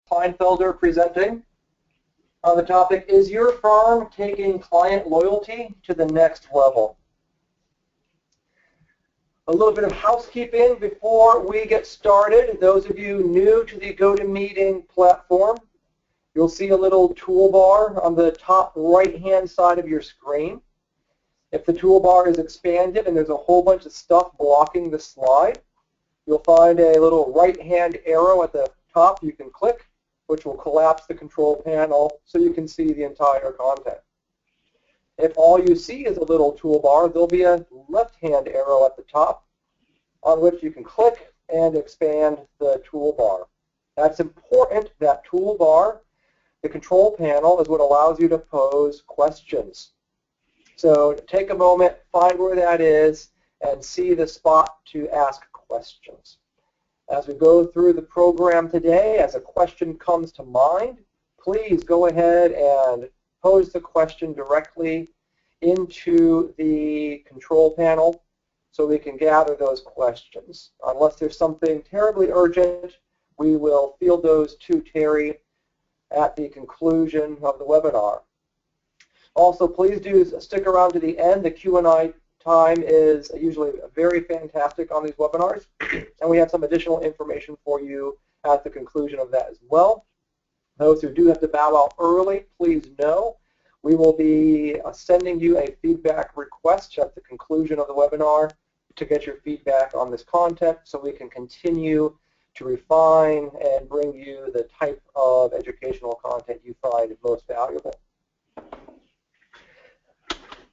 Kleinfelder presenting on the topic, is your firm taking client loyalty to the next level? A little bit of housekeeping before we get started. Those of you new to the GoToMeeting platform, you'll see a little toolbar on the top right-hand side of your screen. If the toolbar is expanded and there's a whole bunch of stuff blocking the slide, you'll find a little right-hand arrow at the top you can click, which will collapse the control panel so you can see the entire content. If all you see is a little toolbar, there'll be a left-hand arrow at the top on which you can click and expand the toolbar. That's important. That toolbar, the control panel, is what allows you to pose questions. So take a moment, find where that is, and see the spot to ask questions. As we go through the program today, as a question comes to mind, please go ahead and pose the question directly into the control panel so we can gather those questions. Unless there's something terribly urgent, we will field those to Terry at the conclusion of the webinar. Also, please do stick around to the end. The Q&A time is usually very fantastic on these webinars, and we have some additional information for you at the conclusion of that as well. Those who do have to bow out early, please know we will be sending you a feedback request at the conclusion of the webinar to get your feedback on this content so we can continue to refine and bring you the type of educational content you find most valuable.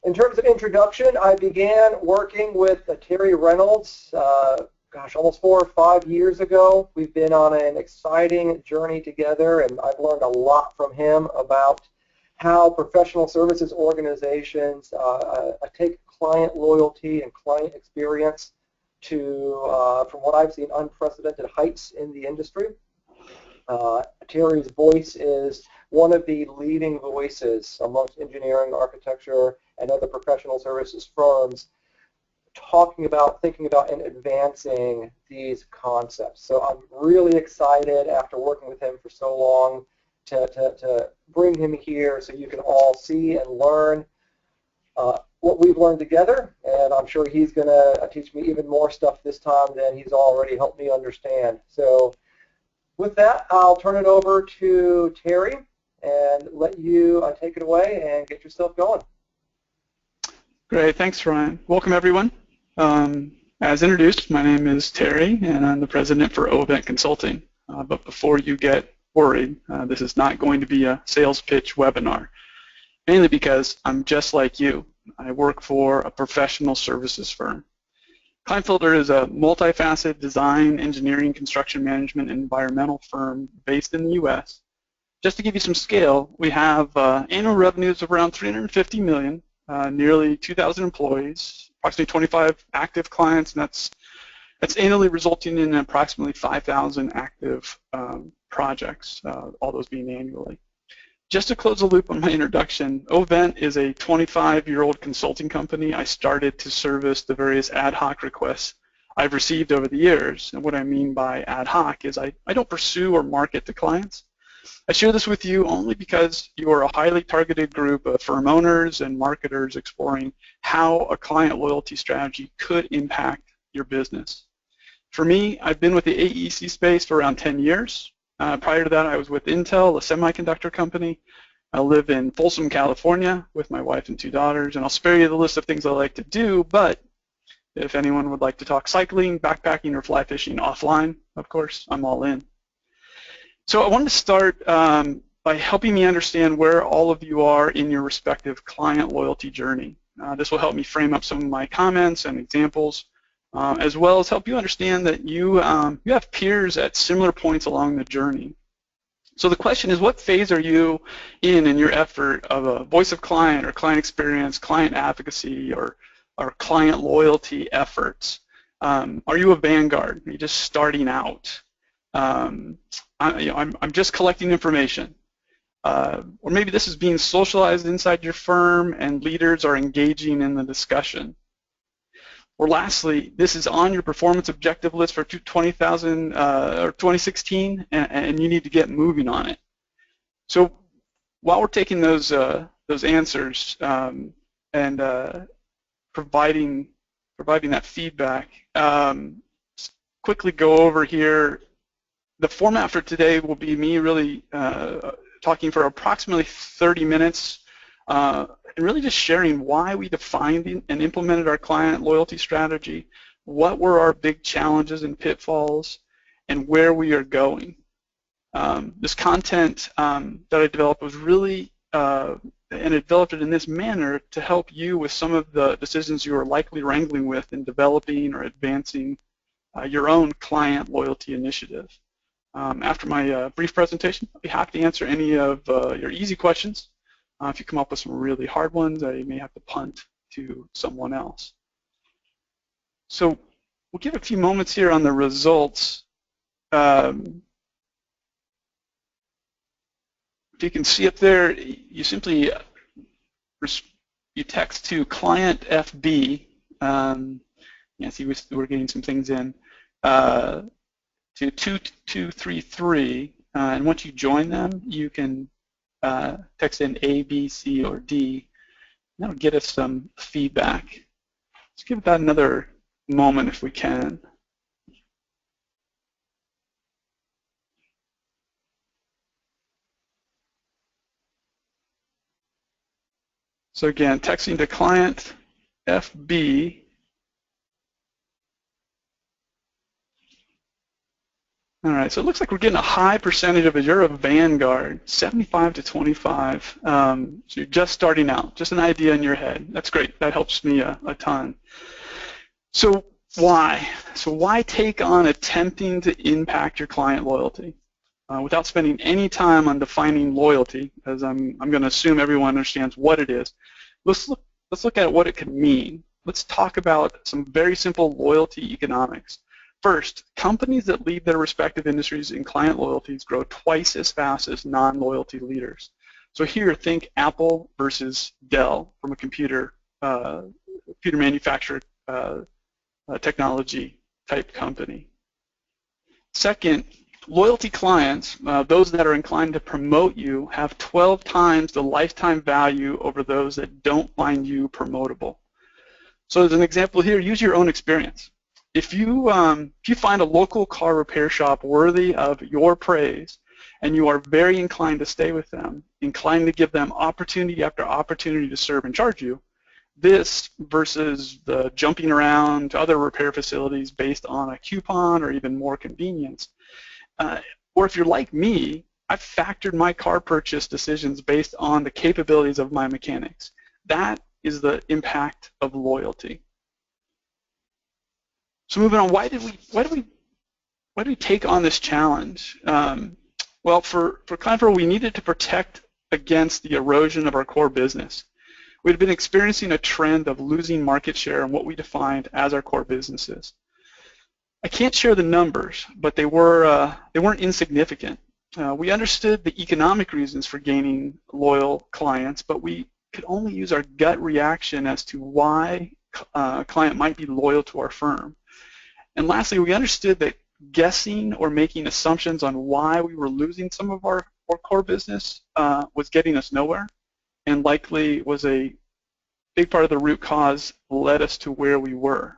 In terms of introduction, I began working with Terry Reynolds, almost 4 or 5 years ago. We've been on an exciting journey together, and I've learned a lot from him about how professional services organizations take client loyalty and client experience to, from what I've seen, unprecedented heights in the industry. Terry's voice is one of the leading voices amongst engineering, architecture, and other professional services firms talking about, thinking about, and advancing these concepts. So I'm really excited after working with him for so long to bring him here so you can all see and learn what we've learned together, and I'm sure he's going to teach me even more stuff this time than he's already helped me understand. So with that, I'll turn it over to Terry and let you take it away and get yourself going. Great, thanks Ryan. Welcome everyone. As introduced, my name is Terry and I'm the president for Ovent Consulting. But before you get worried, this is not going to be a sales pitch webinar, mainly because I'm just like you. I work for a professional services firm. Kleinfelder is a multifaceted design, engineering, construction management, and environmental firm based in the U.S. Just to give you some scale, we have annual revenues of around $350 million, nearly 2,000 employees, approximately 25 active clients, and that's annually resulting in approximately 5,000 active projects, all those being annually. Just to close the loop on my introduction, Ovent is a 25-year-old consulting company. I started to service the various ad hoc requests I've received over the years. And what I mean by ad hoc is I don't pursue or market to clients. I share this with you only because you are a highly targeted group of firm owners and marketers exploring how a client loyalty strategy could impact your business. For me, I've been with the AEC space for around 10 years. Prior to that, I was with Intel, a semiconductor company. I live in Folsom, California with my wife and 2 daughters, and I'll spare you the list of things I like to do, but if anyone would like to talk cycling, backpacking, or fly fishing offline, of course, I'm all in. So I wanted to start by helping me understand where all of you are in your respective client loyalty journey. This will help me frame up some of my comments and examples, as well as help you understand that you have peers at similar points along the journey. So the question is, what phase are you in your effort of a voice of client or client experience, client advocacy, or client loyalty efforts? Are you a vanguard? Are you just starting out? I'm just collecting information. Or maybe this is being socialized inside your firm and leaders are engaging in the discussion. Or lastly, this is on your performance objective list for 2016, and you need to get moving on it. So while we're taking those answers and providing that feedback, quickly go over here. The format for today will be me really talking for approximately 30 minutes and really just sharing why we defined and implemented our client loyalty strategy, what were our big challenges and pitfalls, and where we are going. This content that I developed was really, and I developed it in this manner to help you with some of the decisions you are likely wrangling with in developing or advancing your own client loyalty initiative. After my brief presentation, I'll be happy to answer any of your easy questions. If you come up with some really hard ones, I may have to punt to someone else. So we'll give a few moments here on the results. If you can see up there, you simply you text to client FB. Yeah, see we're getting some things in to 2233, and once you join them, you can text in A, B, C, or D. That'll get us some feedback. Let's give that another moment if we can. So again, texting to client FB. All right, so it looks like we're getting a high percentage of it. You're a vanguard, 75 to 25. So you're just starting out, just an idea in your head. That's great. That helps me a ton. So why? So why take on attempting to impact your client loyalty without spending any time on defining loyalty? As I'm going to assume everyone understands what it is. Let's look at what it could mean. Let's talk about some very simple loyalty economics. First, companies that lead their respective industries in client loyalties grow twice as fast as non-loyalty leaders. So here, think Apple versus Dell from a computer manufacturer technology type company. Second, loyalty clients, those that are inclined to promote you, have 12 times the lifetime value over those that don't find you promotable. So as an example here, use your own experience. If you find a local car repair shop worthy of your praise and you are very inclined to stay with them, inclined to give them opportunity after opportunity to serve and charge you, this versus the jumping around to other repair facilities based on a coupon or even more convenience. Or if you're like me, I've factored my car purchase decisions based on the capabilities of my mechanics. That is the impact of loyalty. So moving on, why did we take on this challenge? Well, for Client we needed to protect against the erosion of our core business. We had been experiencing a trend of losing market share in what we defined as our core businesses. I can't share the numbers, but they weren't insignificant. We understood the economic reasons for gaining loyal clients, but we could only use our gut reaction as to why a client might be loyal to our firm. And lastly, we understood that guessing or making assumptions on why we were losing some of our core business was getting us nowhere, and likely was a big part of the root cause led us to where we were.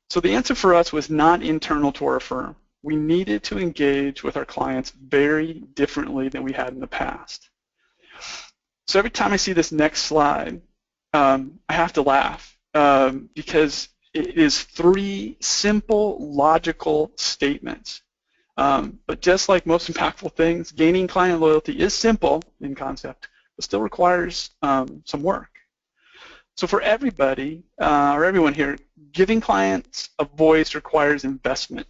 So the answer for us was not internal to our firm. We needed to engage with our clients very differently than we had in the past. So every time I see this next slide, I have to laugh because it is 3 simple, logical statements. But just like most impactful things, gaining client loyalty is simple in concept, but still requires some work. So for everybody, or everyone here, giving clients a voice requires investment.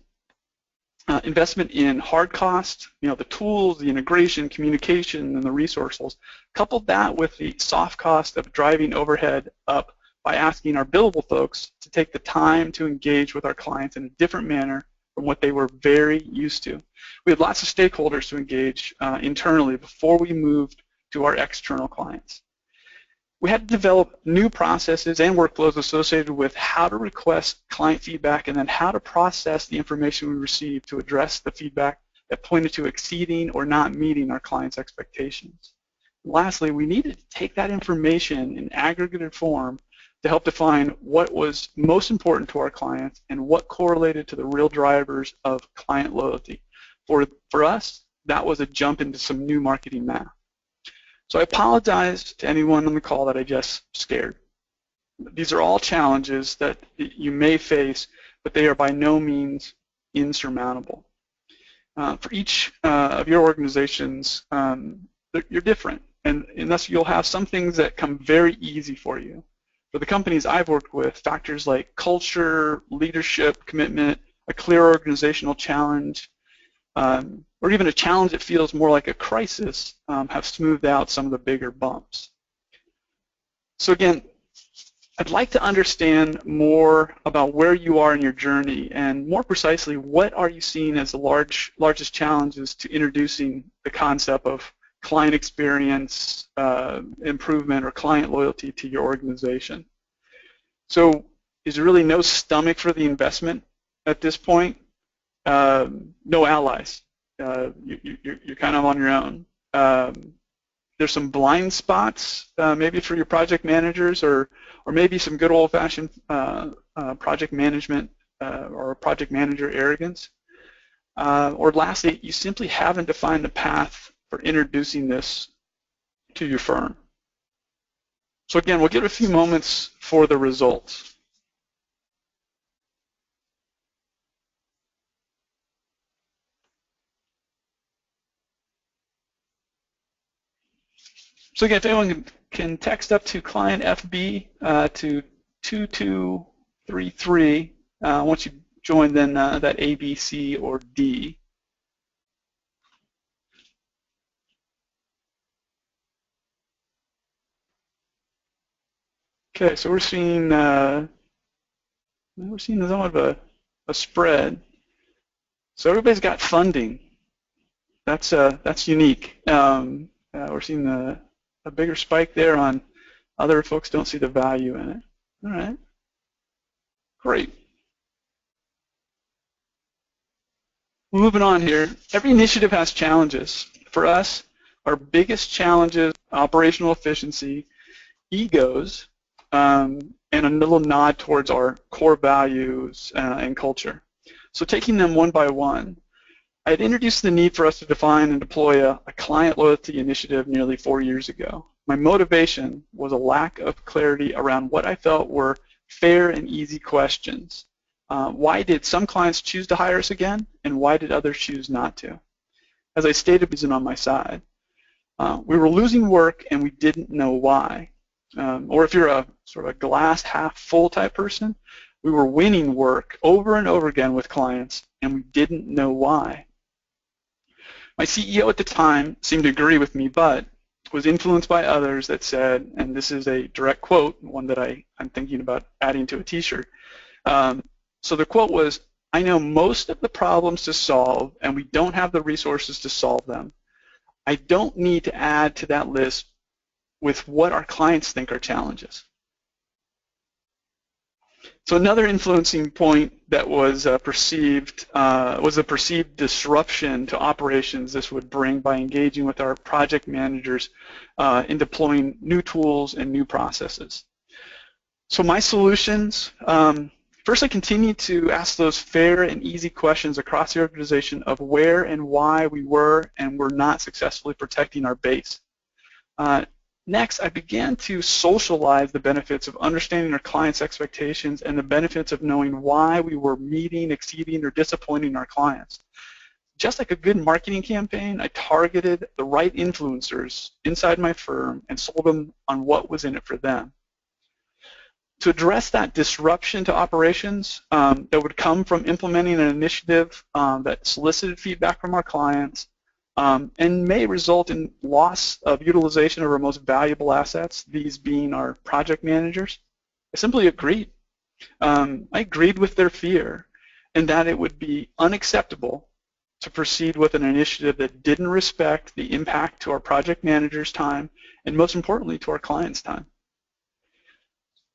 Investment in hard cost, the tools, the integration, communication, and the resources. Couple that with the soft cost of driving overhead up by asking our billable folks to take the time to engage with our clients in a different manner from what they were very used to. We had lots of stakeholders to engage internally before we moved to our external clients. we had to develop new processes and workflows associated with how to request client feedback and then how to process the information we received to address the feedback that pointed to exceeding or not meeting our clients' expectations. Lastly, we needed to take that information in aggregated form to help define what was most important to our clients and what correlated to the real drivers of client loyalty. For us, that was a jump into some new marketing math. So I apologize to anyone on the call that I just scared. These are all challenges that you may face, but they are by no means insurmountable. For each of your organizations, you're different, and thus you'll have some things that come very easy for you. For the companies I've worked with, factors like culture, leadership, commitment, a clear organizational challenge, or even a challenge that feels more like a crisis have smoothed out some of the bigger bumps. So again, I'd like to understand more about where you are in your journey, and more precisely, what are you seeing as the largest challenges to introducing the concept of client experience improvement or client loyalty to your organization? So is there really no stomach for the investment at this point? No allies. You're kind of on your own. There's some blind spots maybe for your project managers, or maybe some good old-fashioned project management or project manager arrogance. Or lastly, you simply haven't defined a path for introducing this to your firm. So again, we'll give it a few moments for the results. So again, if anyone can text up to client FB to 2233 once you join, then that A, B, C, or D. Okay, so we're seeing somewhat of a spread. So everybody's got funding. That's unique. We're seeing a bigger spike there on other folks don't see the value in it. All right, great. Moving on here, every initiative has challenges. For us, our biggest challenges, operational efficiency, egos, and a little nod towards our core values and culture. So taking them one by one, I had introduced the need for us to define and deploy a client loyalty initiative nearly 4 years ago. My motivation was a lack of clarity around what I felt were fair and easy questions. Why did some clients choose to hire us again, and why did others choose not to? As I stated, reason on my side. We were losing work and we didn't know why. Or if you're a sort of a glass half full type person, we were winning work over and over again with clients and we didn't know why. My CEO at the time seemed to agree with me, but was influenced by others that said, and this is a direct quote, one that I'm thinking about adding to a t-shirt. So the quote was, "I know most of the problems to solve and we don't have the resources to solve them. I don't need to add to that list with what our clients think are challenges." So another influencing point that was a perceived disruption to operations this would bring by engaging with our project managers in deploying new tools and new processes. So my solutions, first I continue to ask those fair and easy questions across the organization of where and why we were and were not successfully protecting our base. Next, I began to socialize the benefits of understanding our clients' expectations and the benefits of knowing why we were meeting, exceeding, or disappointing our clients. Just like a good marketing campaign, I targeted the right influencers inside my firm and sold them on what was in it for them. To address that disruption to operations that would come from implementing an initiative that solicited feedback from our clients, and may result in loss of utilization of our most valuable assets, these being our project managers, I simply agreed. I agreed with their fear and that it would be unacceptable to proceed with an initiative that didn't respect the impact to our project managers' time and most importantly to our clients' time.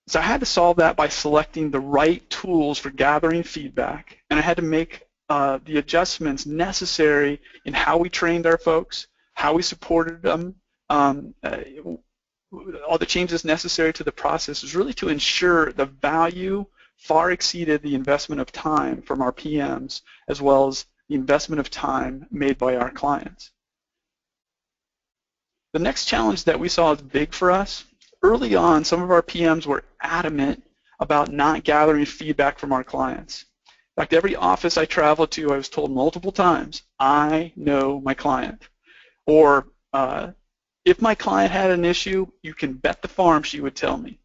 So I had to solve that by selecting the right tools for gathering feedback, and I had to make the adjustments necessary in how we trained our folks, how we supported them, all the changes necessary to the process is really to ensure the value far exceeded the investment of time from our PMs, as well as the investment of time made by our clients. The next challenge that we saw as big for us, early on, some of our PMs were adamant about not gathering feedback from our clients. In fact, every office I traveled to, I was told multiple times, I know my client. Or, if my client had an issue, you can bet the farm she would tell me.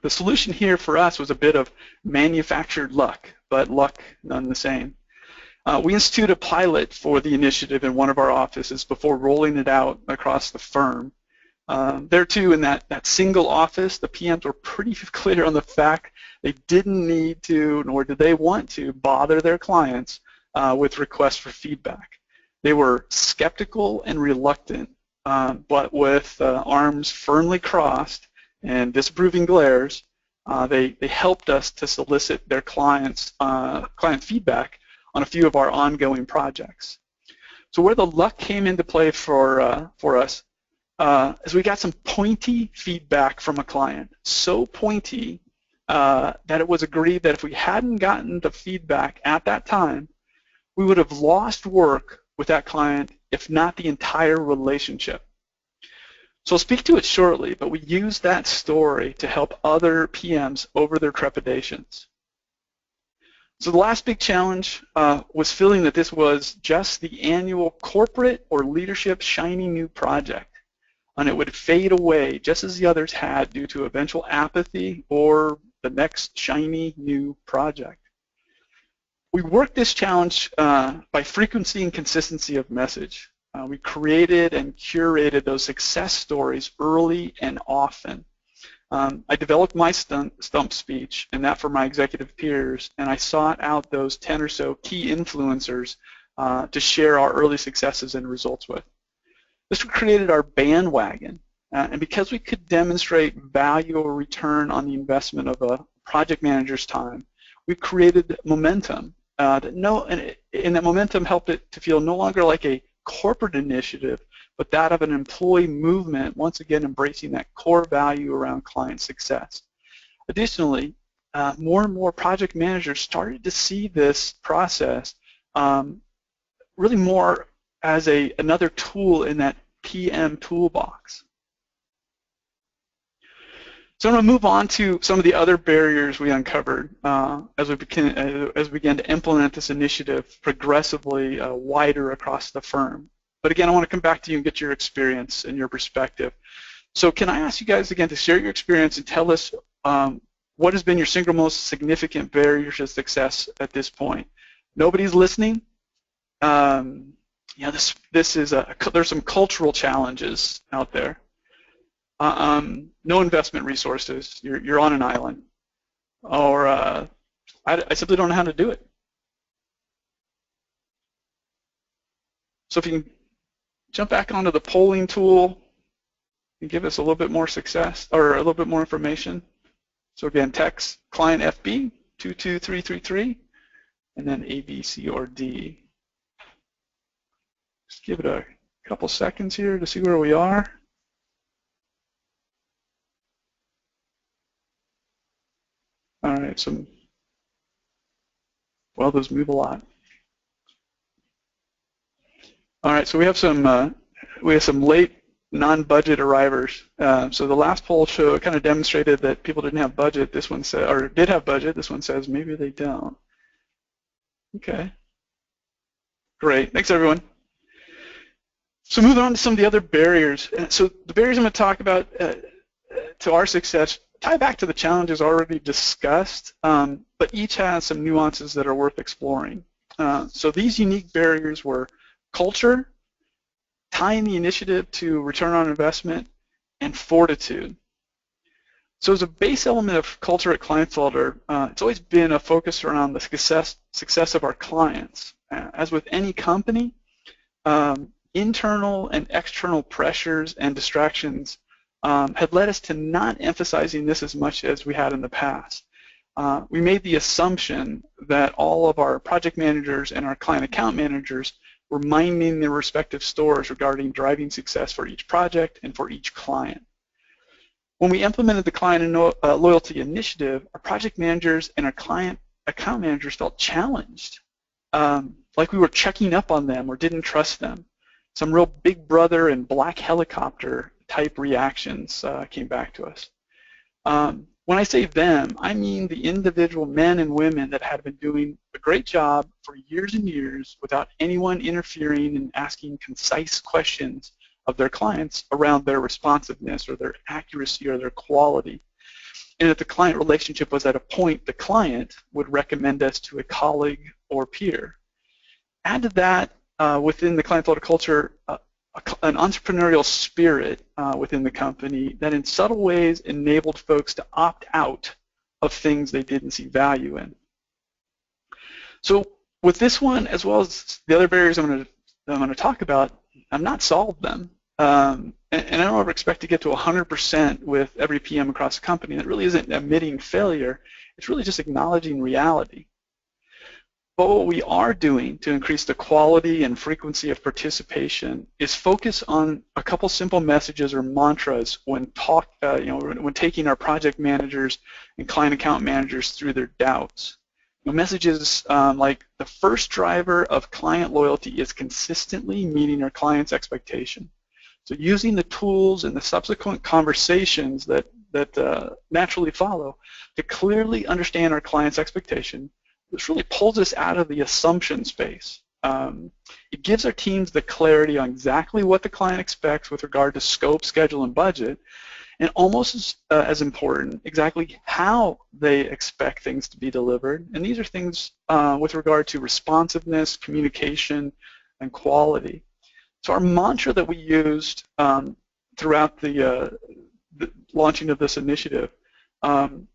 The solution here for us was a bit of manufactured luck, but luck none the same. We instituted a pilot for the initiative in one of our offices before rolling it out across the firm. There too, in that single office, the PMs were pretty clear on the fact they didn't need to, nor did they want to, bother their clients with requests for feedback. They were skeptical and reluctant, but with arms firmly crossed and disapproving glares, they helped us to solicit their client feedback on a few of our ongoing projects. So where the luck came into play for us is we got some pointy feedback from a client, so pointy that it was agreed that if we hadn't gotten the feedback at that time, we would have lost work with that client, if not the entire relationship. So I'll speak to it shortly, but we used that story to help other PMs over their trepidations. So the last big challenge was feeling that this was just the annual corporate or leadership shiny new project, and it would fade away just as the others had due to eventual apathy or the next shiny new project. We worked this challenge by frequency and consistency of message. We created and curated those success stories early and often. I developed my stump speech, and that for my executive peers, and I sought out those 10 or so key influencers to share our early successes and results with. This created our bandwagon, and because we could demonstrate value or return on the investment of a project manager's time, we created momentum. And that momentum helped it to feel no longer like a corporate initiative, but that of an employee movement, once again embracing that core value around client success. Additionally, more and more project managers started to see this process really more as another tool in that PM toolbox. So I'm going to move on to some of the other barriers we uncovered as we began to implement this initiative progressively wider across the firm. But again, I want to come back to you and get your experience and your perspective. So can I ask you guys again to share your experience and tell us what has been your single most significant barrier to success at this point? Nobody's listening. There's some cultural challenges out there. No investment resources. You're on an island, or I simply don't know how to do it. So if you can jump back onto the polling tool and give us a little bit more success or a little bit more information. So again, text client FB 22333, and then A, B, C, or D. Just give it a couple seconds here to see where we are. All right, those move a lot. All right, so we have some late non-budget arrivers. So the last poll kind of demonstrated that people didn't have budget. This one said, or did have budget. This one says maybe they don't. Okay, great. Thanks, everyone. So moving on to some of the other barriers. So the barriers I'm going to talk about to our success tie back to the challenges already discussed, but each has some nuances that are worth exploring. So these unique barriers were culture, tying the initiative to return on investment, and fortitude. So as a base element of culture at Kleinfelder, it's always been a focus around the success of our clients. As with any company, internal and external pressures and distractions had led us to not emphasizing this as much as we had in the past. We made the assumption that all of our project managers and our client account managers were minding their respective stores regarding driving success for each project and for each client. When we implemented the client loyalty initiative, our project managers and our client account managers felt challenged, like we were checking up on them or didn't trust them. Some real big brother and black helicopter type reactions came back to us. When I say them, I mean the individual men and women that had been doing a great job for years and years without anyone interfering and asking concise questions of their clients around their responsiveness or their accuracy or their quality. And if the client relationship was at a point, the client would recommend us to a colleague or peer. Add to that, within the client loyalty culture, an entrepreneurial spirit within the company that in subtle ways enabled folks to opt out of things they didn't see value in. So with this one, as well as the other barriers I'm going to talk about, I've not solved them. And I don't ever expect to get to 100% with every PM across the company. That really isn't admitting failure. It's really just acknowledging reality. But what we are doing to increase the quality and frequency of participation is focus on a couple simple messages or mantras when when taking our project managers and client account managers through their doubts. Messages like the first driver of client loyalty is consistently meeting our client's expectation. So using the tools and the subsequent conversations that naturally follow to clearly understand our client's expectation. This really pulls us out of the assumption space. It gives our teams the clarity on exactly what the client expects with regard to scope, schedule, and budget, and almost as important, exactly how they expect things to be delivered. And these are things with regard to responsiveness, communication, and quality. So our mantra that we used throughout the launching of this initiative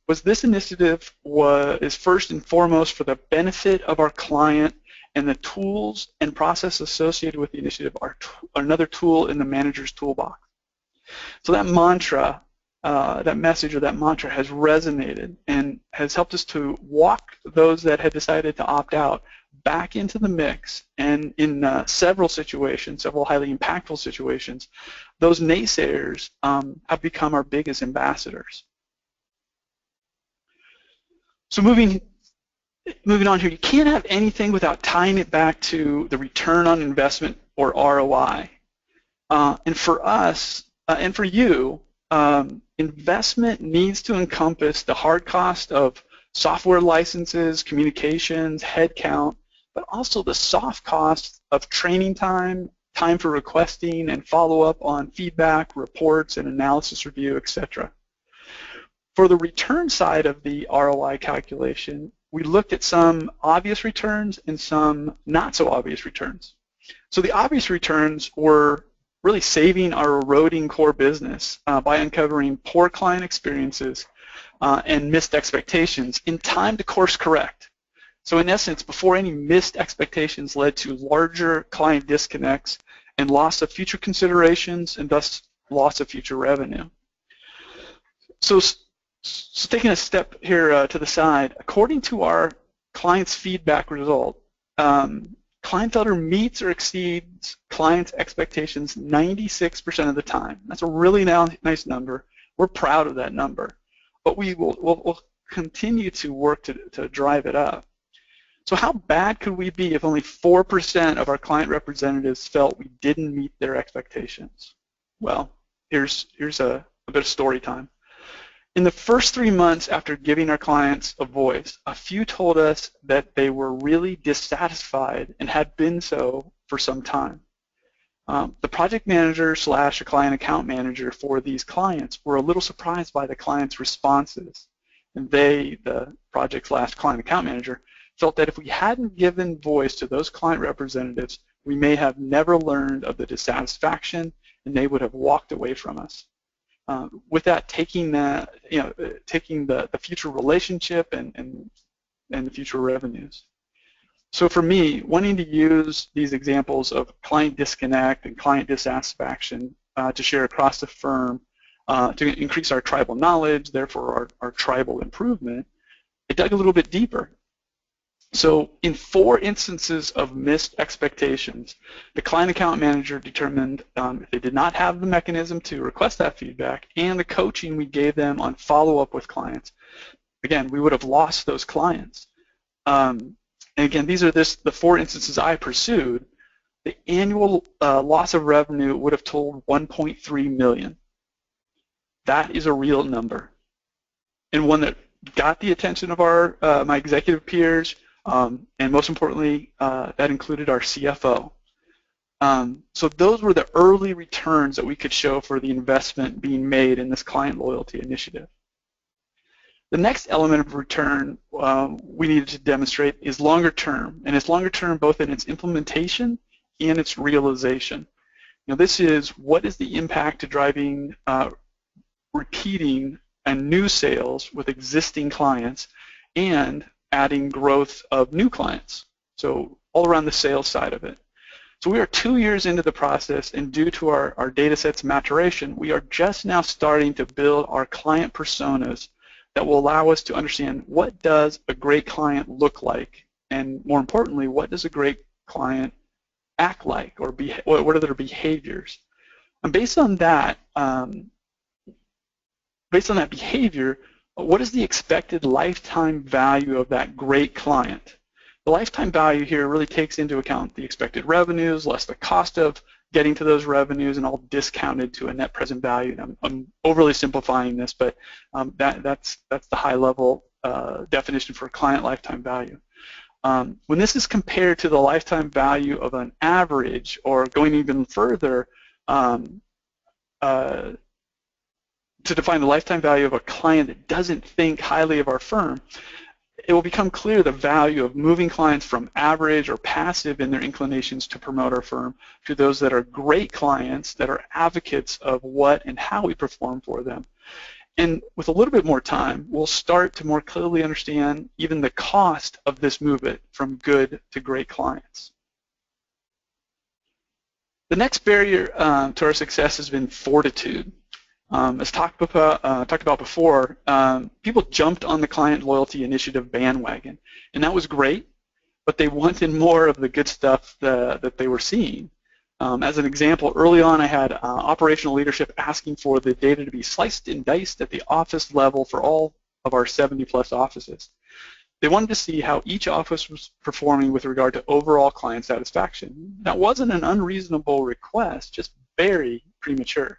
was this initiative is first and foremost for the benefit of our client, and the tools and process associated with the initiative are another tool in the manager's toolbox. So that mantra, that message or that mantra has resonated and has helped us to walk those that had decided to opt out back into the mix, and in several situations, several highly impactful situations, those naysayers have become our biggest ambassadors. So moving on here, you can't have anything without tying it back to the return on investment or ROI. And for us, and for you, investment needs to encompass the hard cost of software licenses, communications, headcount, but also the soft cost of training time, time for requesting and follow-up on feedback, reports, and analysis review, etc. For the return side of the ROI calculation, we looked at some obvious returns and some not so obvious returns. So the obvious returns were really saving our eroding core business by uncovering poor client experiences and missed expectations in time to course correct. So in essence, before any missed expectations led to larger client disconnects and loss of future considerations and thus loss of future revenue. So taking a step here to the side, according to our client's feedback result, client filter meets or exceeds client's expectations 96% of the time. That's a really nice number. We're proud of that number, but we'll continue to work to drive it up. So how bad could we be if only 4% of our client representatives felt we didn't meet their expectations? Well, here's a bit of story time. In the first 3 months after giving our clients a voice, a few told us that they were really dissatisfied and had been so for some time. The project manager / a client account manager for these clients were a little surprised by the client's responses. And they, the project / client account manager, felt that if we hadn't given voice to those client representatives, we may have never learned of the dissatisfaction and they would have walked away from us. With that, taking the future relationship and the future revenues. So for me, wanting to use these examples of client disconnect and client dissatisfaction to share across the firm to increase our tribal knowledge, therefore our tribal improvement, it dug a little bit deeper. So in 4 instances of missed expectations, the client account manager determined if they did not have the mechanism to request that feedback and the coaching we gave them on follow-up with clients, again, we would have lost those clients. And again, these are the 4 instances I pursued. The annual loss of revenue would have totaled $1.3 million. That is a real number, and one that got the attention of my executive peers, and most importantly, that included our CFO. So those were the early returns that we could show for the investment being made in this client loyalty initiative. The next element of return we needed to demonstrate is longer term, and it's longer term both in its implementation and its realization. This is what is the impact to driving repeating and new sales with existing clients and adding growth of new clients, so all around the sales side of it. So we are 2 years into the process, and due to our data set's maturation, we are just now starting to build our client personas that will allow us to understand what does a great client look like, and more importantly, what does a great client act like, or what are their behaviors. And based on that behavior, what is the expected lifetime value of that great client? The lifetime value here really takes into account the expected revenues, less the cost of getting to those revenues, and all discounted to a net present value. And I'm overly simplifying this, but that's the high-level definition for client lifetime value. When this is compared to the lifetime value of an average, or going even further, to define the lifetime value of a client that doesn't think highly of our firm, it will become clear the value of moving clients from average or passive in their inclinations to promote our firm to those that are great clients, that are advocates of what and how we perform for them. And with a little bit more time, we'll start to more clearly understand even the cost of this movement from good to great clients. The next barrier to our success has been fortitude. As talked about before, people jumped on the client loyalty initiative bandwagon, and that was great, but they wanted more of the good stuff that they were seeing. As an example, early on I had operational leadership asking for the data to be sliced and diced at the office level for all of our 70-plus offices. They wanted to see how each office was performing with regard to overall client satisfaction. That wasn't an unreasonable request, just very premature.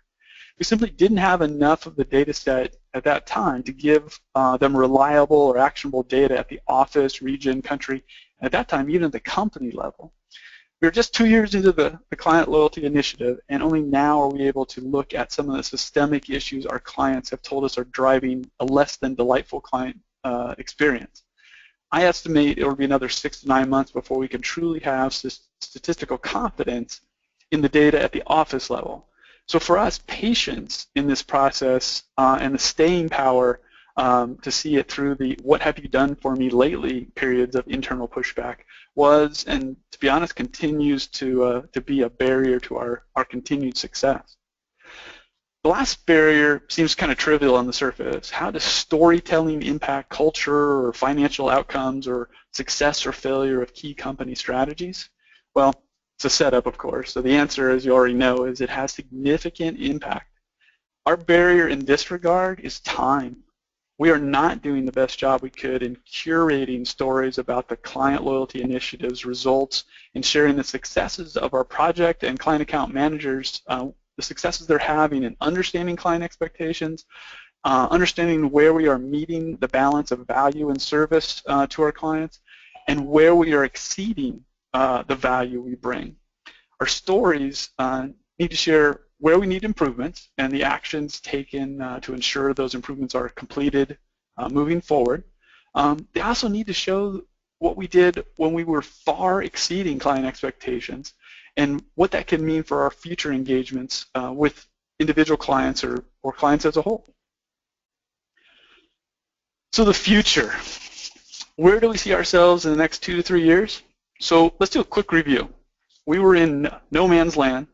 We simply didn't have enough of the data set at that time to give them reliable or actionable data at the office, region, country, at that time even at the company level. We were just 2 years into the client loyalty initiative, and only now are we able to look at some of the systemic issues our clients have told us are driving a less than delightful client experience. I estimate it will be another 6 to 9 months before we can truly have statistical confidence in the data at the office level. So for us, patience in this process and the staying power to see it through the "what have you done for me lately" periods of internal pushback was, and to be honest, continues to be a barrier to our continued success. The last barrier seems kind of trivial on the surface. How does storytelling impact culture or financial outcomes or success or failure of key company strategies? Well, it's a setup, of course. So the answer, as you already know, is it has significant impact. Our barrier in this regard is time. We are not doing the best job we could in curating stories about the client loyalty initiative's results and sharing the successes of our project and client account managers, the successes they're having in understanding client expectations, understanding where we are meeting the balance of value and service to our clients, and where we are exceeding the value we bring. Our stories need to share where we need improvements and the actions taken to ensure those improvements are completed moving forward. They also need to show what we did when we were far exceeding client expectations and what that can mean for our future engagements with individual clients or clients as a whole. So the future. Where do we see ourselves in the next 2 to 3 years? So let's do a quick review. We were in no man's land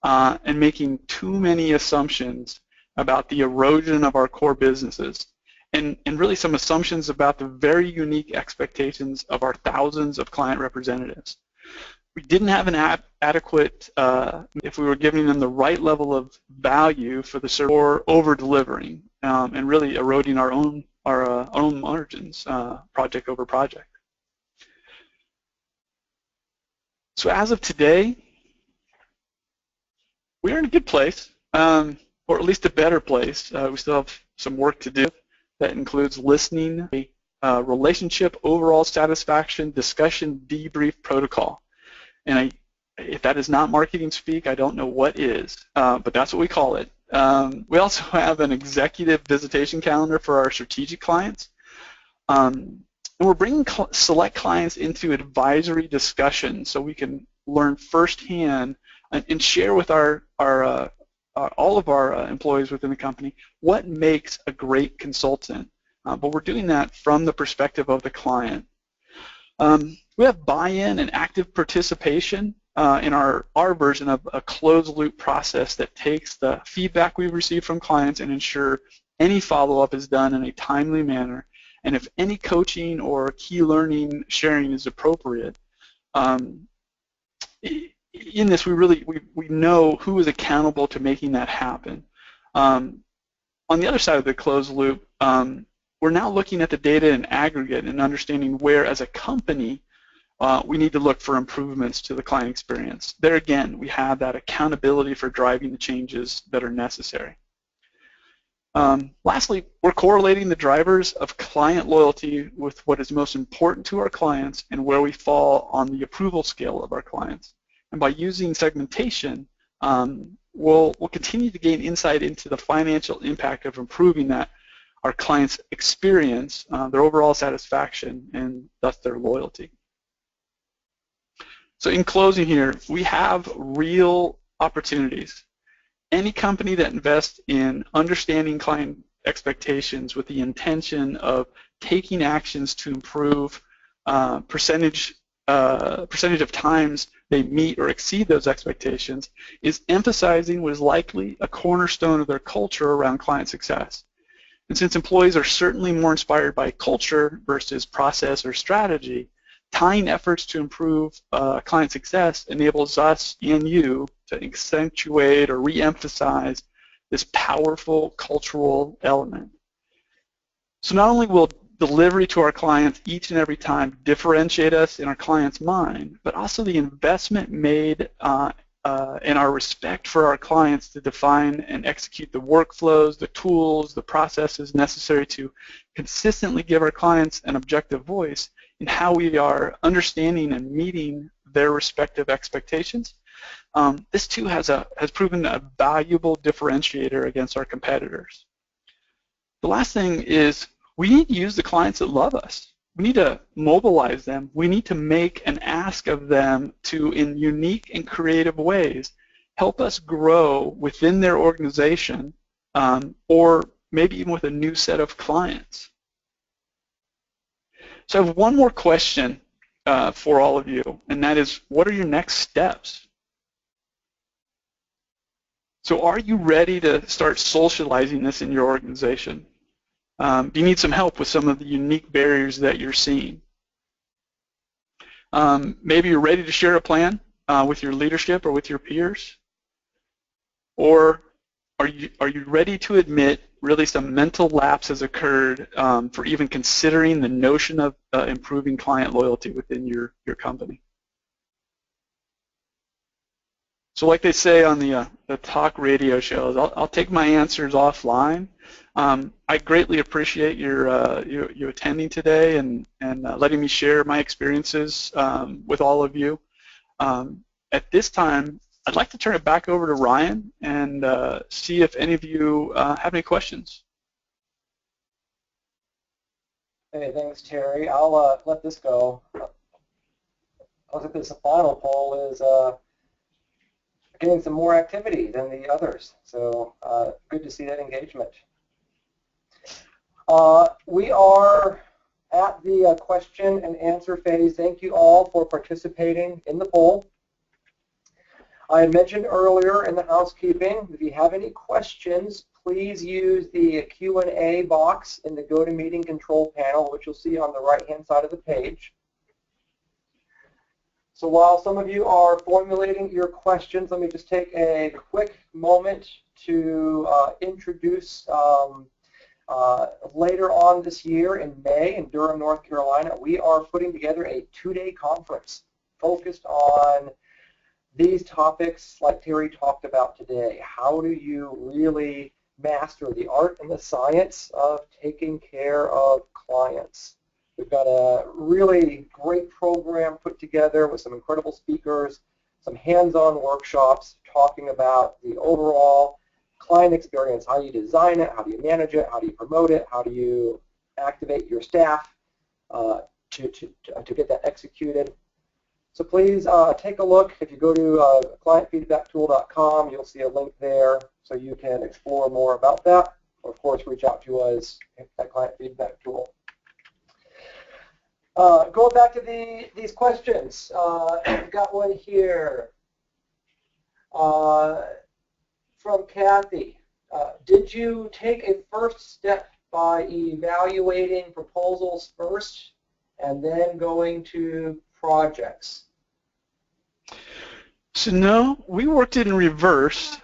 and making too many assumptions about the erosion of our core businesses and really some assumptions about the very unique expectations of our thousands of client representatives. We didn't have an adequate, if we were giving them the right level of value for the service, or over-delivering and really eroding our own margins, project over project. So as of today, we're in a good place, or at least a better place. We still have some work to do. That includes listening, a relationship overall satisfaction discussion debrief protocol. And if that is not marketing speak, I don't know what is, but that's what we call it. We also have an executive visitation calendar for our strategic clients. And we're bringing select clients into advisory discussions so we can learn firsthand and share with all of our employees within the company what makes a great consultant. But we're doing that from the perspective of the client. We have buy-in and active participation in our version of a closed-loop process that takes the feedback we've received from clients and ensure any follow-up is done in a timely manner. And if any coaching or key learning sharing is appropriate, in this we know who is accountable to making that happen. On the other side of the closed loop, we're now looking at the data in aggregate and understanding where, as a company, we need to look for improvements to the client experience. There again, we have that accountability for driving the changes that are necessary. Lastly, we're correlating the drivers of client loyalty with what is most important to our clients and where we fall on the approval scale of our clients. And by using segmentation, we'll continue to gain insight into the financial impact of improving our clients' experience, their overall satisfaction, and thus their loyalty. So in closing here, we have real opportunities. Any company that invests in understanding client expectations with the intention of taking actions to improve percentage of times they meet or exceed those expectations is emphasizing what is likely a cornerstone of their culture around client success. And since employees are certainly more inspired by culture versus process or strategy, tying efforts to improve client success enables us and you to accentuate or re-emphasize this powerful cultural element. So not only will delivery to our clients each and every time differentiate us in our client's mind, but also the investment made and our respect for our clients to define and execute the workflows, the tools, the processes necessary to consistently give our clients an objective voice in how we are understanding and meeting their respective expectations. This too has proven a valuable differentiator against our competitors. The last thing is we need to use the clients that love us. We need to mobilize them. We need to make an ask of them to, in unique and creative ways, help us grow within their organization or maybe even with a new set of clients. So I have one more question for all of you, and that is, what are your next steps? So are you ready to start socializing this in your organization? Do you need some help with some of the unique barriers that you're seeing? Maybe you're ready to share a plan with your leadership or with your peers? Or are you ready to admit really some mental lapse has occurred for even considering the notion of improving client loyalty within your company? So like they say on the talk radio shows, I'll take my answers offline. I greatly appreciate you attending today and letting me share my experiences with all of you. At this time, I'd like to turn it back over to Ryan and see if any of you have any questions. Hey, thanks, Terry. I'll let this go. I think this final poll is getting some more activity than the others, so good to see that engagement. We are at the question and answer phase. Thank you all for participating in the poll. I had mentioned earlier in the housekeeping, if you have any questions, please use the Q&A box in the GoToMeeting control panel, which you'll see on the right-hand side of the page. So while some of you are formulating your questions, let me just take a quick moment to introduce later on this year in May in Durham, North Carolina, we are putting together a 2-day conference focused on these topics like Terry talked about today. How do you really master the art and the science of taking care of clients? We've got a really great program put together with some incredible speakers, some hands-on workshops talking about the overall client experience. How do you design it? How do you manage it? How do you promote it? How do you activate your staff to get that executed? So please take a look. If you go to clientfeedbacktool.com, you'll see a link there so you can explore more about that. Or of course, reach out to us at Client Feedback Tool. Going back to these questions, I've got one here from Kathy. Did you take a first step by evaluating proposals first and then going to projects? So no, we worked it in reverse.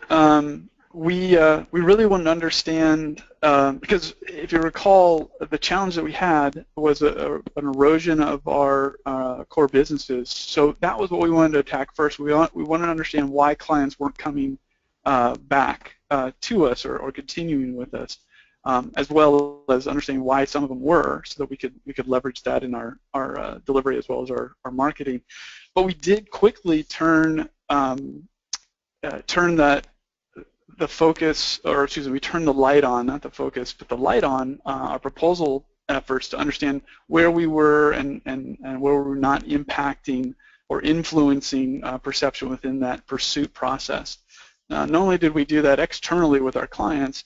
We really wanted to understand, because if you recall, the challenge that we had was an erosion of our core businesses. So that was what we wanted to attack first. We wanted to understand why clients weren't coming back to us or continuing with us, as well as understanding why some of them were, so that we could leverage that in our delivery as well as our marketing. But we did quickly turn the focus, or excuse me, we turned the light on, not the focus, but the light on our proposal efforts to understand where we were and where we were not impacting or influencing perception within that pursuit process. Not only did we do that externally with our clients,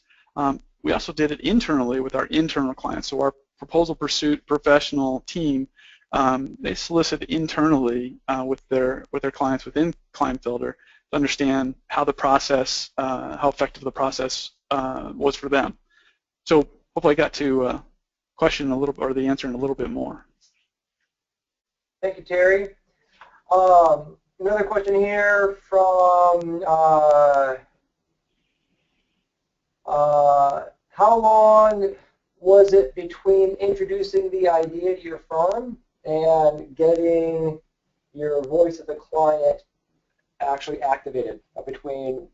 we also did it internally with our internal clients. So our proposal pursuit professional team, they solicit internally with their clients within ClientFunder to understand how the process, how effective the process was for them. So hopefully I got to question a little, or the answer in a little bit more. Thank you, Terry. Another question here from how long was it between introducing the idea to your firm and getting your voice of the client actually activated, between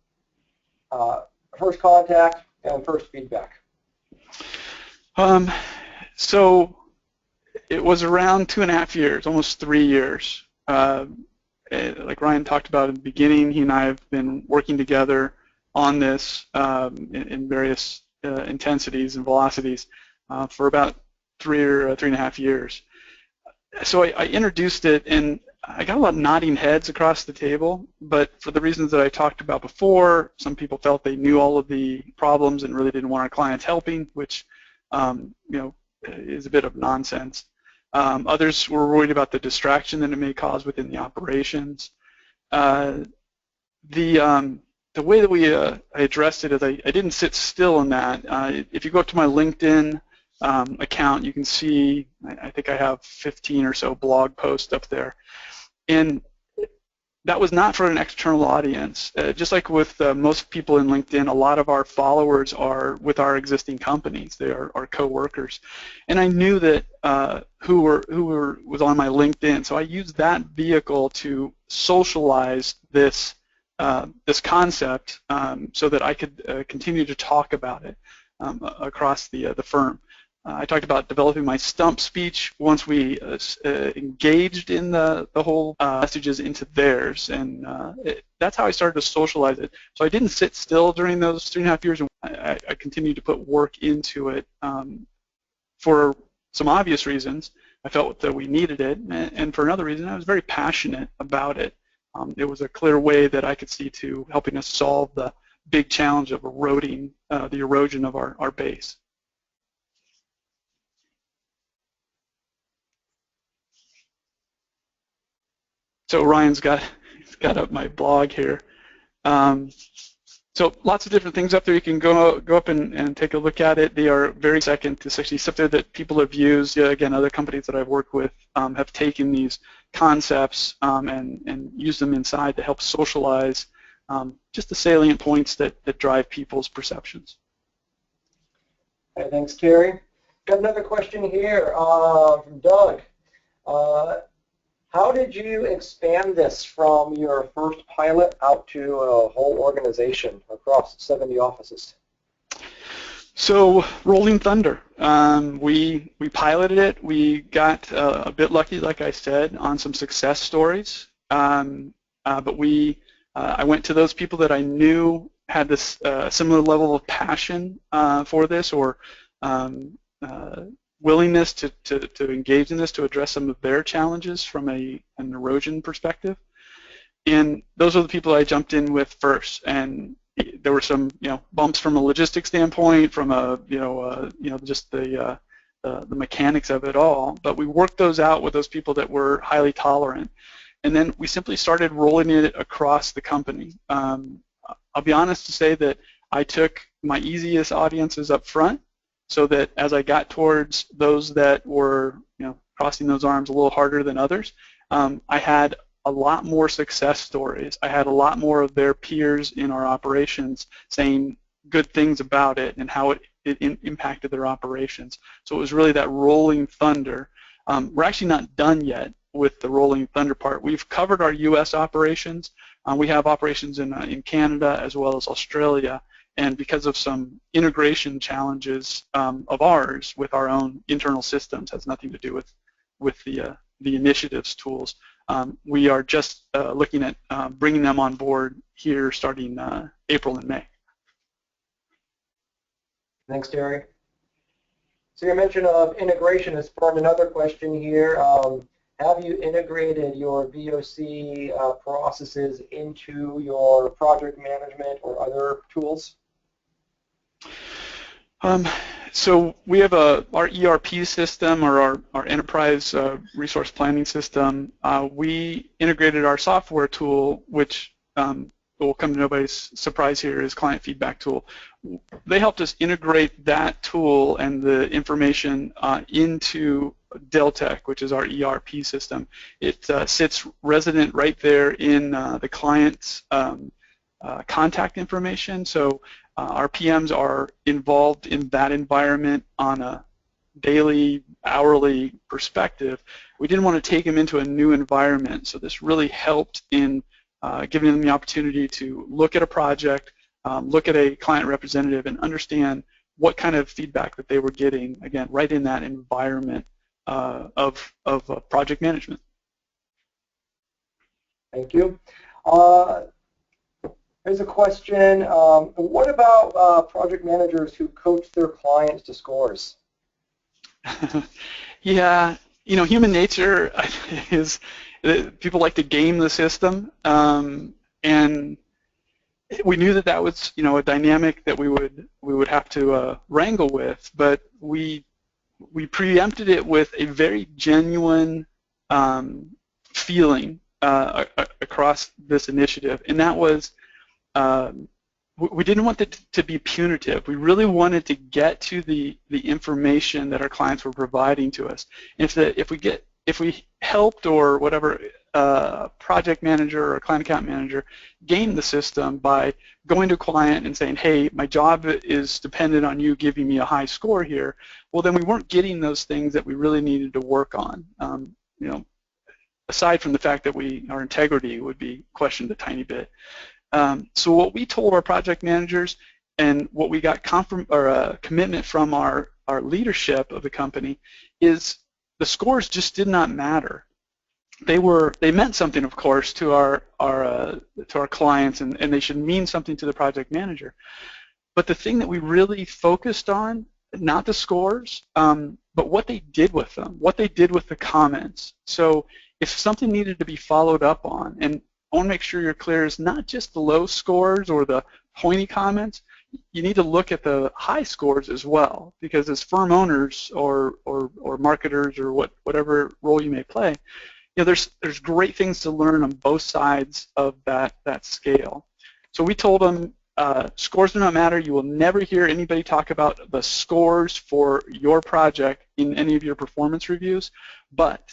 first contact and first feedback? So it was around 2.5 years, almost 3 years. Like Ryan talked about in the beginning, he and I have been working together on this in various intensities and velocities for about 3 or 3.5 years. So I introduced it, and I got a lot of nodding heads across the table, but for the reasons that I talked about before, some people felt they knew all of the problems and really didn't want our clients helping, which is a bit of nonsense. Others were worried about the distraction that it may cause within the operations. The way that we I addressed it is I didn't sit still in that. If you go up to my LinkedIn account, you can see I think I have 15 or so blog posts up there. And that was not for an external audience. Just like with most people in LinkedIn, a lot of our followers are with our existing companies. They are our co-workers. And I knew that who was on my LinkedIn, so I used that vehicle to socialize this this concept so that I could continue to talk about it across the firm. I talked about developing my stump speech once we engaged in the whole messages into theirs, and that's how I started to socialize it. So I didn't sit still during those 3.5 years, and I continued to put work into it for some obvious reasons. I felt that we needed it, and for another reason, I was very passionate about it. It was a clear way that I could see to helping us solve the big challenge of eroding the erosion of our base. So Ryan's got up my blog here. So lots of different things up there. You can go up and take a look at it. They are very second to 60. Stuff there that people have used. Again, other companies that I've worked with have taken these concepts and used them inside to help socialize just the salient points that drive people's perceptions. Okay, thanks, Terry. Got another question here from Doug. How did you expand this from your first pilot out to a whole organization across 70 offices? So Rolling Thunder, we piloted it. We got a bit lucky, like I said, on some success stories. But I went to those people that I knew had this similar level of passion for this, or willingness to engage in this to address some of their challenges from an erosion perspective. And those are the people I jumped in with first. And there were some bumps from a logistics standpoint, from a just the mechanics of it all. But we worked those out with those people that were highly tolerant. And then we simply started rolling it across the company. I'll be honest to say that I took my easiest audiences up front, so that as I got towards those that were crossing those arms a little harder than others, I had a lot more success stories. I had a lot more of their peers in our operations saying good things about it and how it impacted their operations. So it was really that rolling thunder. We're actually not done yet with the rolling thunder part. We've covered our U.S. operations. We have operations in Canada as well as Australia. And because of some integration challenges of ours with our own internal systems, has nothing to do with the initiatives tools. We are just looking at bringing them on board here starting April and May. Thanks, Terry. So your mention of integration has spawned another question here. Have you integrated your VOC processes into your project management or other tools? So we have our ERP system, or our enterprise resource planning system. We integrated our software tool, which will come to nobody's surprise here, is client feedback tool. They helped us integrate that tool and the information into Deltek, which is our ERP system. It sits resident right there in the client's contact information. So our PMs are involved in that environment on a daily, hourly perspective. We didn't want to take them into a new environment, so this really helped in giving them the opportunity to look at a project, look at a client representative, and understand what kind of feedback that they were getting, again, right in that environment of project management. Thank you. Here's a question. What about project managers who coach their clients to scores? Yeah, human nature is people like to game the system, and we knew that was a dynamic that we would have to wrangle with, but we preempted it with a very genuine feeling across this initiative, and that was we didn't want it to be punitive. We really wanted to get to the information that our clients were providing to us. If we helped, or whatever, project manager or client account manager game the system by going to a client and saying, hey, my job is dependent on you giving me a high score here, well, then we weren't getting those things that we really needed to work on. Aside from the fact that our integrity would be questioned a tiny bit. So what we told our project managers, and what we got commitment from our leadership of the company, is the scores just did not matter. They meant something, of course, to our clients, and they should mean something to the project manager. But the thing that we really focused on, not the scores, but what they did with them, what they did with the comments. So if something needed to be followed up on, and I want to make sure you're clear, is not just the low scores or the pointy comments. You need to look at the high scores as well, because as firm owners or marketers or whatever role you may play, there's great things to learn on both sides of that scale. So we told them scores do not matter. You will never hear anybody talk about the scores for your project in any of your performance reviews. But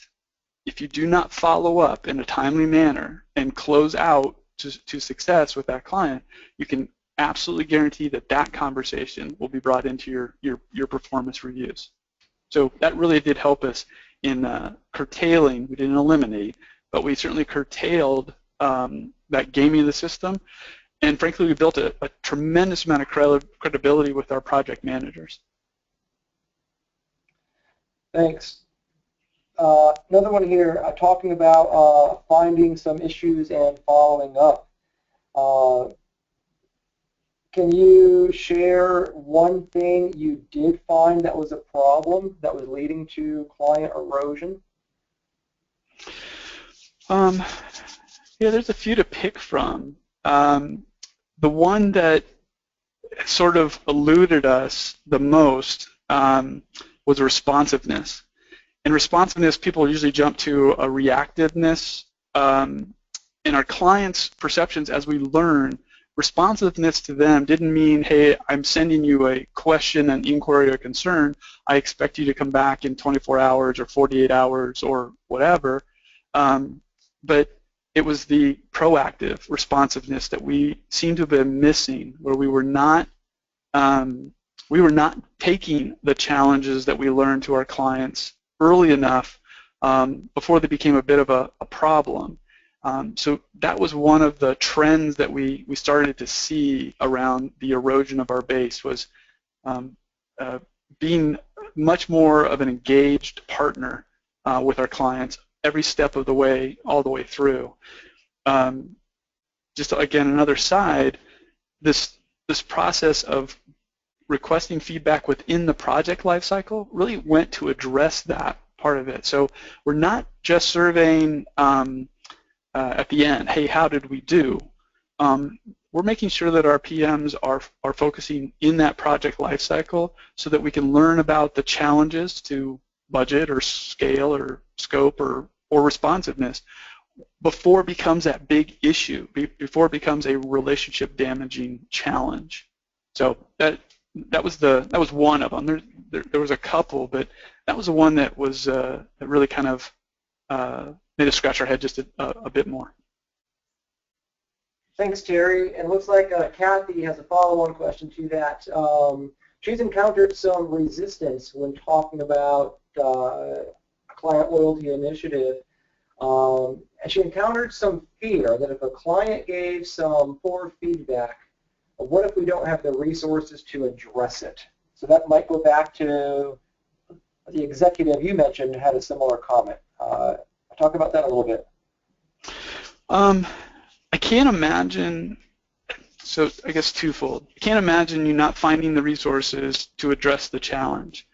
if you do not follow up in a timely manner and close out to success with that client, you can absolutely guarantee that that conversation will be brought into your performance reviews. So that really did help us in curtailing. We didn't eliminate, but we certainly curtailed that gaming of the system. And frankly, we built a tremendous amount of credibility with our project managers. Thanks. Another one here, talking about finding some issues and following up. Can you share one thing you did find that was a problem that was leading to client erosion? Yeah, there's a few to pick from. The one that sort of eluded us the most was responsiveness. In responsiveness, people usually jump to a reactiveness. In our clients' perceptions, as we learn, responsiveness to them didn't mean, hey, I'm sending you a question, an inquiry, or concern. I expect you to come back in 24 hours or 48 hours or whatever. But it was the proactive responsiveness that we seem to have been missing, where we were not taking the challenges that we learned to our clients early enough before they became a bit of a problem. So that was one of the trends that we started to see around the erosion of our base, was being much more of an engaged partner with our clients every step of the way, all the way through. Just again, another side, this process of requesting feedback within the project lifecycle really went to address that part of it. So we're not just surveying at the end, hey, how did we do? We're making sure that our PMs are focusing in that project lifecycle so that we can learn about the challenges to budget or scale or scope or responsiveness before it becomes that big issue, before it becomes a relationship damaging challenge. So that was one of them. There was a couple, but that was the one that was that really kind of made us scratch our head just a bit more. Thanks, Terry. And it looks like Kathy has a follow-on question to that. She's encountered some resistance when talking about client loyalty initiative. And she encountered some fear that if a client gave some poor feedback, what if we don't have the resources to address it? So that might go back to the executive you mentioned had a similar comment. Talk about that a little bit. I can't imagine, so I guess twofold. I can't imagine you not finding the resources to address the challenge.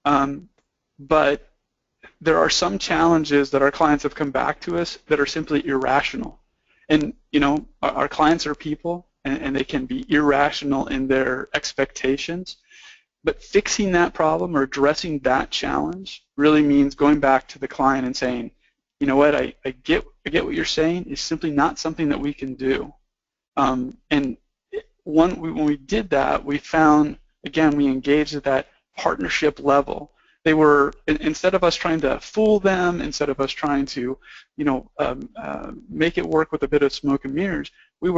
But there are some challenges that our clients have come back to us that are simply irrational. And, you know, our clients are people, and they can be irrational in their expectations. But fixing that problem or addressing that challenge really means going back to the client and saying, you know what, I get what you're saying. It's simply not something that we can do. And when we did that, we found, again, we engaged at that partnership level. They were, instead of us trying to fool them, instead of us trying to, you know, make it work with a bit of smoke and mirrors, we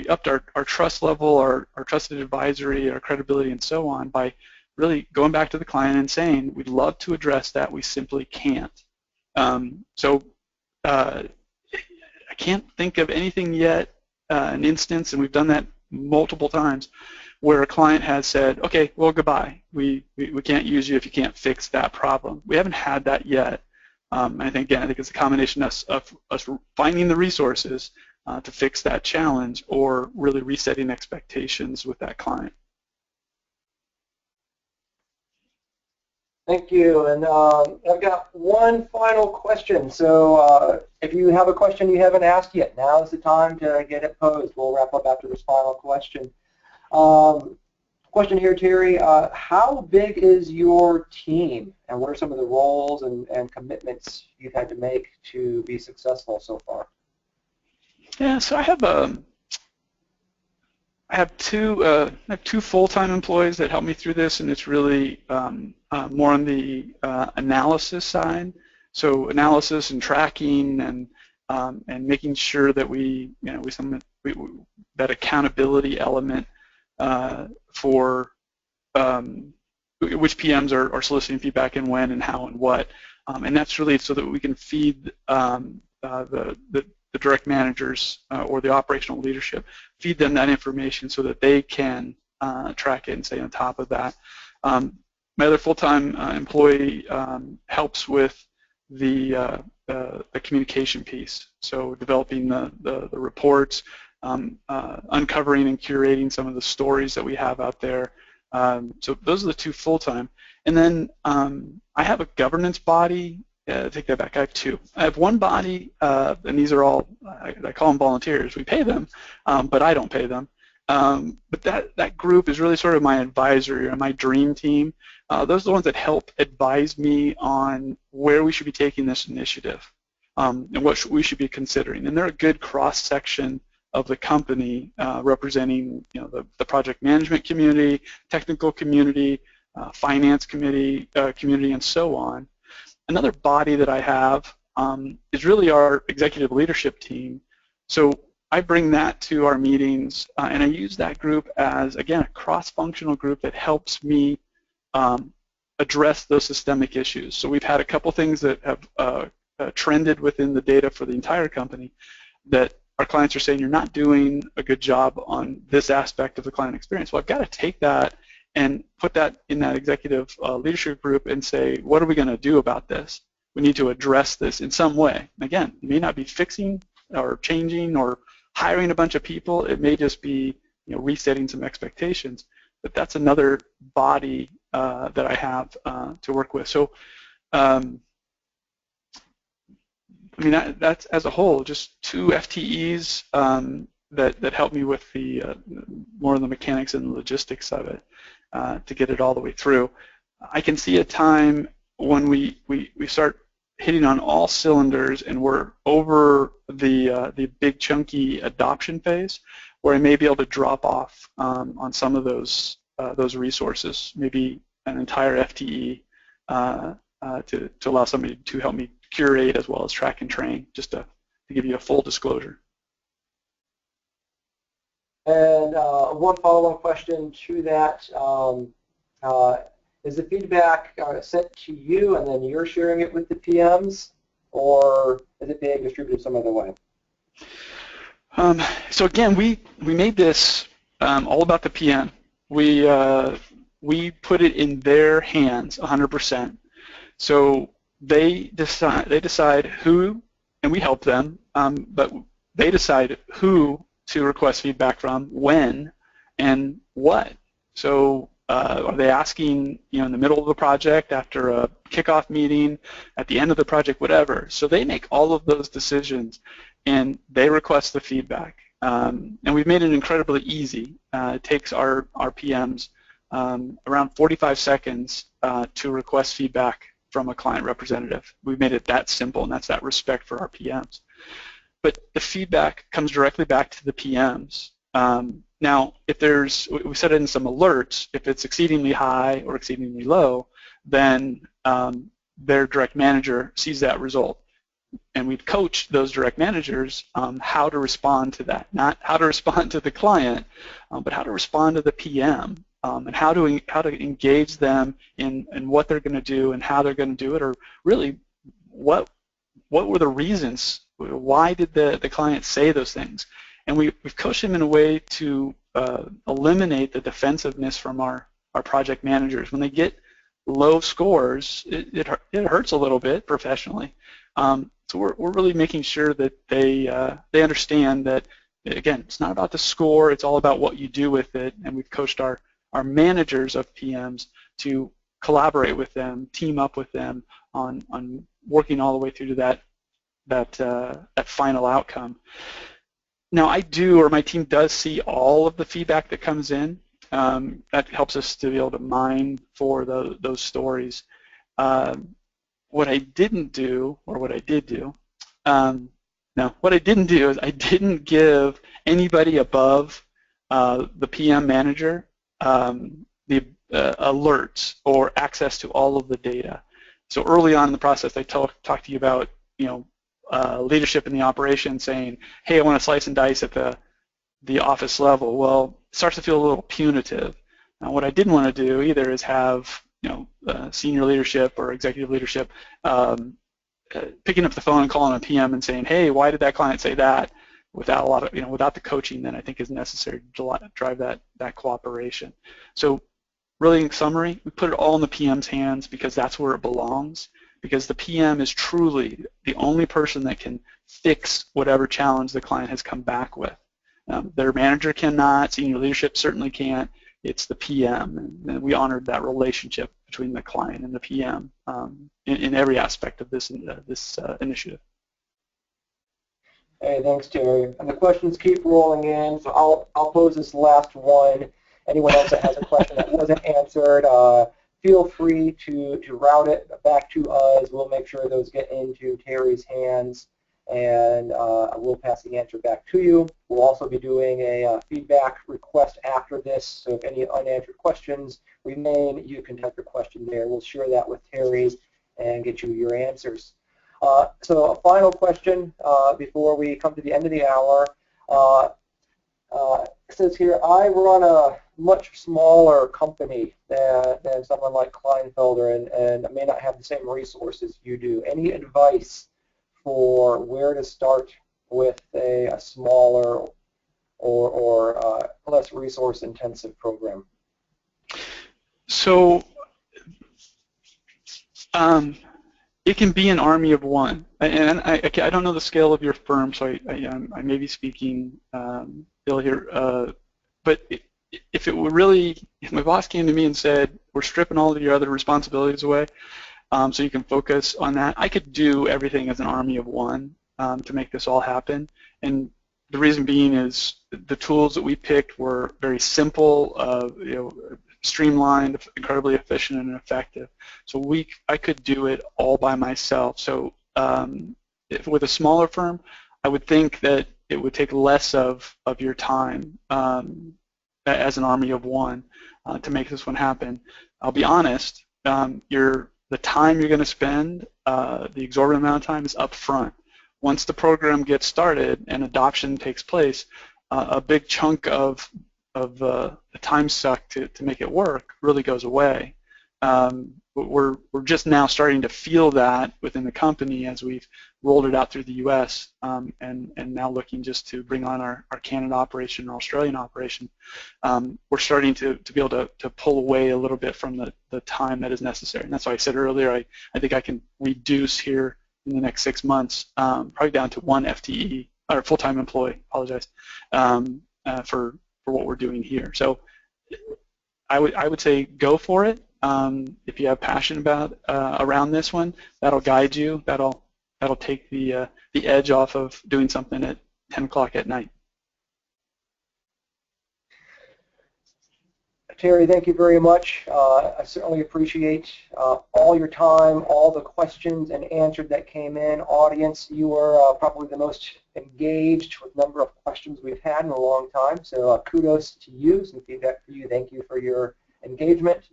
upped our trust level, our trusted advisory, our credibility, and so on by really going back to the client and saying, we'd love to address that, we simply can't. So I can't think of anything yet, an instance, and we've done that multiple times, where a client has said, okay, well, goodbye. We can't use you if you can't fix that problem. We haven't had that yet. I think it's a combination of us finding the resources to fix that challenge or really resetting expectations with that client. Thank you. And I've got one final question. So if you have a question you haven't asked yet, now is the time to get it posed. We'll wrap up after this final question. Question here, Terry. How big is your team, and what are some of the roles and commitments you've had to make to be successful so far? Yeah, so I have I have two full-time employees that help me through this, and it's really more on the analysis side. So analysis and tracking and making sure that that accountability element for which PMs are soliciting feedback and when and how and what, and that's really so that we can feed the direct managers or the operational leadership, feed them that information so that they can track it and stay on top of that. My other full-time employee helps with the communication piece, so developing the reports, uncovering and curating some of the stories that we have out there. So those are the two full-time. And then I have a governance body. Take that back. I have two. I have one body, and these are all, I call them volunteers. We pay them, but I don't pay them. But that group is really sort of my advisory or my dream team. Those are the ones that help advise me on where we should be taking this initiative and what we should be considering. And they're a good cross-section of the company representing the project management community, technical community, finance community, and so on. Another body that I have is really our executive leadership team. So I bring that to our meetings, and I use that group as, again, a cross-functional group that helps me address those systemic issues. So we've had a couple things that have trended within the data for the entire company that our clients are saying, you're not doing a good job on this aspect of the client experience. Well, I've got to take that and put that in that executive leadership group and say, what are we going to do about this? We need to address this in some way. Again, it may not be fixing or changing or hiring a bunch of people. It may just be resetting some expectations. But that's another body that I have to work with. So, I mean, that's as a whole, just two FTEs that help me with the more of the mechanics and the logistics of it to get it all the way through. I can see a time when we start hitting on all cylinders and we're over the big chunky adoption phase, where I may be able to drop off on some of those resources, maybe an entire FTE to allow somebody to help me curate as well as track and train, just to give you a full disclosure. And one follow-on question to that, is the feedback sent to you and then you're sharing it with the PMs, or is it being distributed some other way? So again, we made this all about the PM. We put it in their hands 100%. So they decide who, and we help them, but they decide who to request feedback from, when, and what. So are they asking, in the middle of the project, after a kickoff meeting, at the end of the project, whatever. So they make all of those decisions, and they request the feedback. And we've made it incredibly easy. It takes our PMs around 45 seconds to request feedback from a client representative. We've made it that simple, and that's that respect for our PMs. But the feedback comes directly back to the PMs. Now, if we set in some alerts, if it's exceedingly high or exceedingly low, then their direct manager sees that result. And we've coached those direct managers how to respond to that, not how to respond to the client, but how to respond to the PM, and how to engage them in what they're going to do and how they're going to do it, or really what were the reasons. Why did the client say those things? And we've coached them in a way to eliminate the defensiveness from our project managers. When they get low scores, it hurts a little bit professionally. So we're really making sure that they understand that, again, it's not about the score, it's all about what you do with it. And we've coached our managers of PMs to collaborate with them, team up with them on working all the way through to that final outcome. Now my team does see all of the feedback that comes in. That helps us to be able to mine for those stories. What I didn't do, or what I did do, what I didn't do is I didn't give anybody above the PM manager the alerts or access to all of the data. So early on in the process, they talk to you about, leadership in the operation saying, hey, I want to slice and dice at the office level. Well, it starts to feel a little punitive. Now, what I didn't want to do either is have, senior leadership or executive leadership picking up the phone and calling a PM and saying, hey, why did that client say that? Without a lot of, without the coaching that I think is necessary to drive that cooperation. So really, in summary, we put it all in the PM's hands because that's where it belongs, because the PM is truly the only person that can fix whatever challenge the client has come back with. Their manager cannot, senior leadership certainly can't. It's the PM, and we honored that relationship between the client and the PM in every aspect of this initiative. Hey, thanks, Terry. And the questions keep rolling in, so I'll pose this last one. Anyone else that has a question that wasn't answered, feel free to route it back to us. We'll make sure those get into Terry's hands, and we'll pass the answer back to you. We'll also be doing a feedback request after this, so if any unanswered questions remain, you can type your question there. We'll share that with Terry and get you your answers. So a final question before we come to the end of the hour. It says here, I run a much smaller company than someone like Kleinfelder, and I may not have the same resources you do. Any advice for where to start with a smaller or less resource-intensive program? So it can be an army of one, and I don't know the scale of your firm, so I may be speaking ill here, but if it were really, if my boss came to me and said, we're stripping all of your other responsibilities away so you can focus on that, I could do everything as an army of one to make this all happen. And the reason being is the tools that we picked were very simple, streamlined, incredibly efficient and effective. So I could do it all by myself. So with a smaller firm, I would think that it would take less of your time as an army of one to make this one happen. I'll be honest, the time you're going to spend, the exorbitant amount of time is up front. Once the program gets started and adoption takes place, a big chunk of the time suck to make it work really goes away. We're just now starting to feel that within the company as we've rolled it out through the U.S. And now looking just to bring on our Canada operation, our Australian operation. We're starting to be able to pull away a little bit from the time that is necessary. And that's why I said earlier, I think I can reduce here in the next 6 months, probably down to 1 FTE, or full-time employee, apologize, for what we're doing here. So I would say go for it. If you have passion about around this one, that'll guide you. That'll take the edge off of doing something at 10 o'clock at night. Terry, thank you very much. I certainly appreciate all your time, all the questions and answers that came in. Audience, you were probably the most engaged with number of questions we've had in a long time. So kudos to you, some feedback for you. Thank you for your engagement.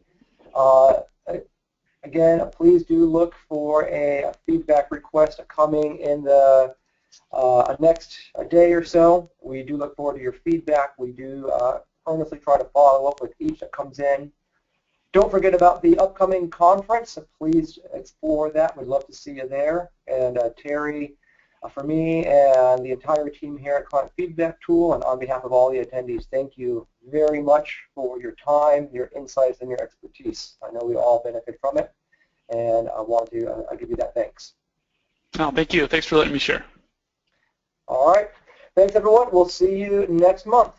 Again, please do look for a feedback request coming in the next day or so. We do look forward to your feedback. We do earnestly try to follow up with each that comes in. Don't forget about the upcoming conference. Please explore that. We'd love to see you there. And Terry, for me and the entire team here at Client Feedback Tool, and on behalf of all the attendees, thank you very much for your time, your insights, and your expertise. I know we all benefit from it, and I want to give you that thanks. Oh, thank you. Thanks for letting me share. All right. Thanks, everyone. We'll see you next month.